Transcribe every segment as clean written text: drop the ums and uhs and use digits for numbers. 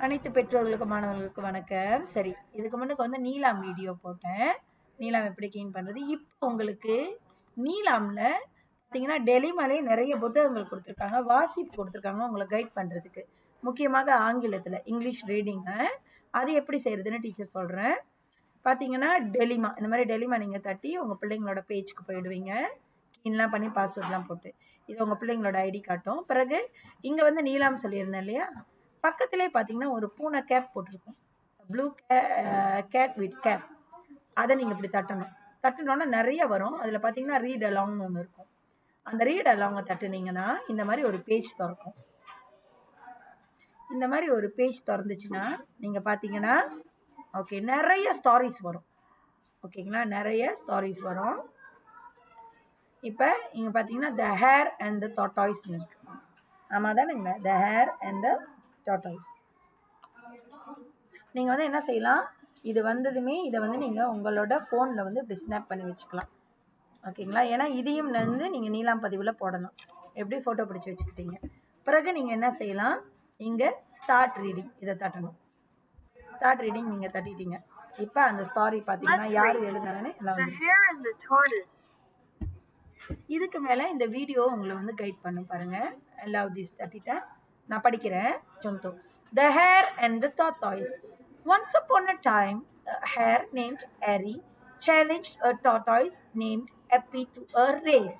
அனைத்து பெற்றோர்களுக்கும் மாணவர்களுக்கு வணக்கம். சரி, இதுக்கு முன்னுக்கு வந்து நீலாம் வீடியோ போட்டேன். நீலாம் எப்படி கிளீன் பண்றது. இப்போ உங்களுக்கு நீலாம்ல பார்த்தீங்கன்னா டெலிமாலே நிறைய புத்தகங்கள் கொடுத்துருக்காங்க, வாசிப்பு கொடுத்துருக்காங்க உங்களை கைட் பண்ணுறதுக்கு. முக்கியமாக ஆங்கிலத்தில் இங்கிலீஷ் ரீடிங்க. அது எப்படி செய்யறதுன்னு டீச்சர் சொல்கிறேன். பார்த்தீங்கன்னா டெலிமா, இந்த மாதிரி டெலிமா நீங்கள் தட்டி உங்கள் பிள்ளைங்களோட பேஜ்க்கு போயிடுவீங்க. கிளீன்லாம் பண்ணி பாஸ்வேர்ட்லாம் போட்டு இது உங்கள் பிள்ளைங்களோட ஐடி காட்டும். பிறகு இங்கே வந்து நீலாம் சொல்லியிருந்தேன் இல்லையா, பக்கத்திலே பார்த்தீங்கன்னா ஒரு பூனை கேப் போட்டிருக்கும், ப்ளூ கேட் வித் கேப். அதை நீங்கள் இப்படி தட்டணும். தட்டினோன்னா நிறைய வரும். அதில் பார்த்தீங்கன்னா ரீட் அலாங்னு ஒன்று இருக்கும். அந்த ரீட் அலாங்கை தட்டுனீங்கன்னா இந்த மாதிரி ஒரு பேஜ் திறக்கும். இந்த மாதிரி ஒரு பேஜ் திறந்துச்சுன்னா நீங்கள் பார்த்தீங்கன்னா ஓகே நிறைய ஸ்டாரிஸ் வரும். ஓகேங்களா, நிறைய ஸ்டாரிஸ் வரும். இப்போ இங்கே பார்த்தீங்கன்னா த ஹேர் அண்ட் த டாட்டாய்ஸ்னு இருக்கு. ஆமாம் தானேங்க, த ஹேர் அண்ட் த டாட்டாய்ஸ். நீங்கள் வந்து என்ன செய்யலாம், இது வந்ததுமே இதை வந்து நீங்கள் உங்களோட ஃபோனில் வந்து இப்படி ஸ்னாப் பண்ணி வச்சுக்கலாம். ஓகேங்களா, ஏன்னா இதையும் வந்து நீங்கள் நீலாம் பதிவில் போடலாம். எப்படி ஃபோட்டோ பிடிச்சி வச்சுக்கிட்டீங்க. பிறகு நீங்கள் என்ன செய்யலாம், இங்கே ஸ்டார்ட் ரீடிங் இதை தட்டணும். ஸ்டார்ட் ரீடிங் நீங்கள் தட்டிட்டீங்க. இப்போ அந்த ஸ்டாரி பார்த்தீங்கன்னா யார் எழுதுனாங்கன்னு எல்லாம் வந்து இதுக்கு மேலே இந்த வீடியோ உங்களை வந்து கைட் பண்ணும் பாருங்க. லவ் திஸ் தட்டிட்டேன், நான் படிக்கிறேன். சொந்தோ. The hare and the tortoise. Once upon a time, a hare named Harry challenged a tortoise named Eppy to a race.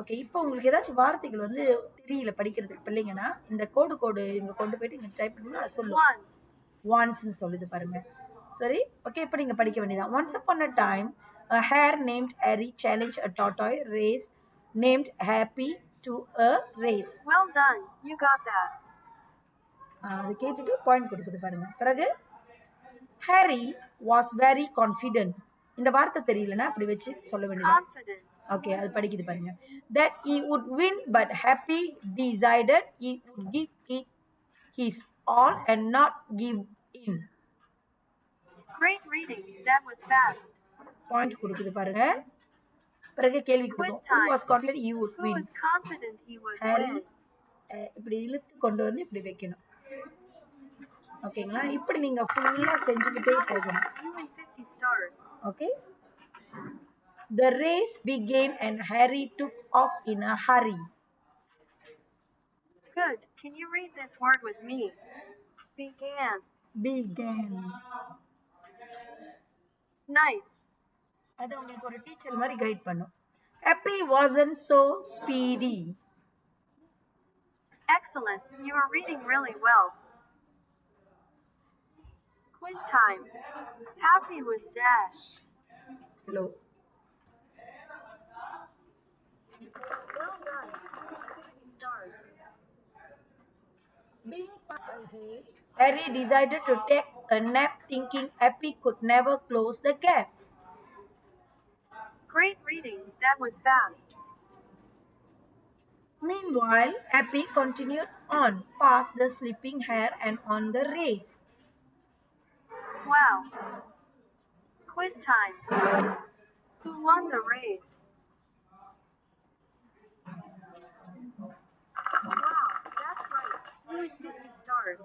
Okay, இப்போ உங்களுக்கு ஏதாச்சும் வார்த்தைகள் வந்து தெரியல படிக்கிறதுக்கு பிள்ளைங்கன்னா இந்த கோடு இங்கே கொண்டு போயிட்டு இங்கே டைப் பண்ணி அது சொல்லுவோம். ஒன்ஸ்ன்னு சொல்லுது பாருங்க. சரி, ஓகே, இப்போ நீங்கள் படிக்க வேண்டியதான். Once upon a time, a hare named Harry challenged a tortoise race named Happy to a race. Well done, you got that. அது கேட்டுட்டு பாயிண்ட் கொடுக்குது பாருங்க. பிறகு Harry was very confident. இந்த வார்த்தை தெரியலனா அப்படி வச்சு சொல்ல வேண்டியது. ஓகே, அது படிக்குது பாருங்க. That he would win, but Happy decided he would give it his all and not give in. Great reading, that was fast. Point கொடுக்குது பாருங்க. பிறகு கேள்வி கொடுக்கும். Who was confident he would win? Who was confident he would Harry win? இப்படி இழுத்து கொண்டு வந்து இப்படி வைக்கணும். ஓகேங்களா, இப்படி நீங்க ஃபுல்லா செஞ்சுக்கிட்டே போகணும். Okay. The race began and Harry took off in a hurry. Good. Can you read this word with me? Began. Nice. அது உங்களுக்கு ஒரு டீச்சர் மாதிரி கைட் பண்ணும். Happy wasn't so speedy. Excellent. You are reading really well. Quiz time. Happy was dash. Hello. Well done. 50 stars. Being ahead, Harry decided to take a nap, thinking Happy could never close the gap. Great reading. That was fast. Meanwhile, Happy continued on past the sleeping hare and on the race. Wow. Quiz time. Who won the race? Wow, that's right. You had 50 stars.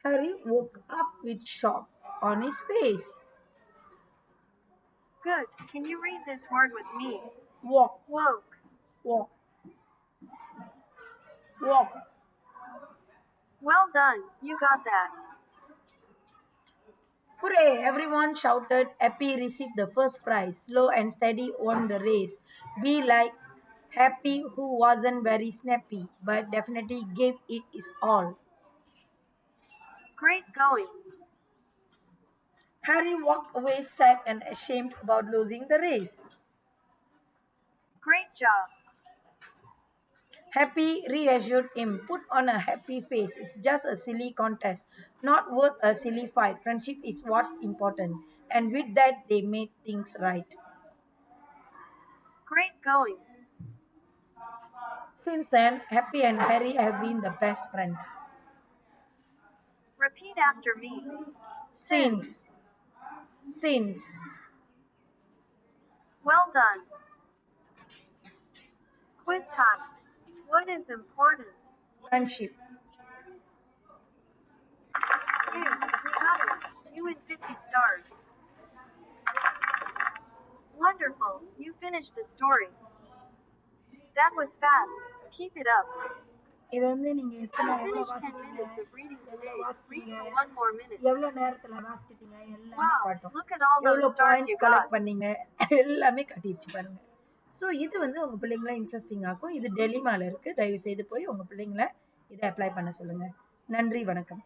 Harry woke up with shock on his face. Good. Can you read this word with me? Walk. Well done. You got that. Hooray! Everyone shouted. Happy received the first prize. Slow and steady won the race. Be like Happy, who wasn't very snappy, but definitely gave it his all. Great going. Harry walked away sad and ashamed about losing the race. Great job. Happy reassured him. Put on a happy face. It's just a silly contest, not worth a silly fight. Friendship is what's important. And with that, they made things right. Great going. Since then, Happy and Harry have been the best friends. Repeat after me. Since. Well done. Quiz time. What is important? Friendship. Hey, we got it. You win 50 stars. Wonderful. You finished the story. That was fast. Keep it up. இது வந்து நீங்க எவ்வளோ Finish 10 வாசிச்சீங்க, minutes of reading எவ்வளோ today. Read வாசிச்சீங்க, for one more minute. எவ்வளோ நேரத்துல வாசிச்சிட்டீங்க எல்லாமே Wow, காட்டும். look at all those எவ்வளோ stars points you collect got. பண்ணீங்க எல்லாமே காட்டிடுச்சு பாருங்க. ஸோ இது வந்து உங்க பிள்ளைங்களை இன்ட்ரெஸ்டிங் ஆக்கும். இது டெலிமால இருக்கு. தயவு செய்து போய் உங்க பிள்ளைங்களை இதை அப்ளை பண்ண சொல்லுங்க. நன்றி, வணக்கம்.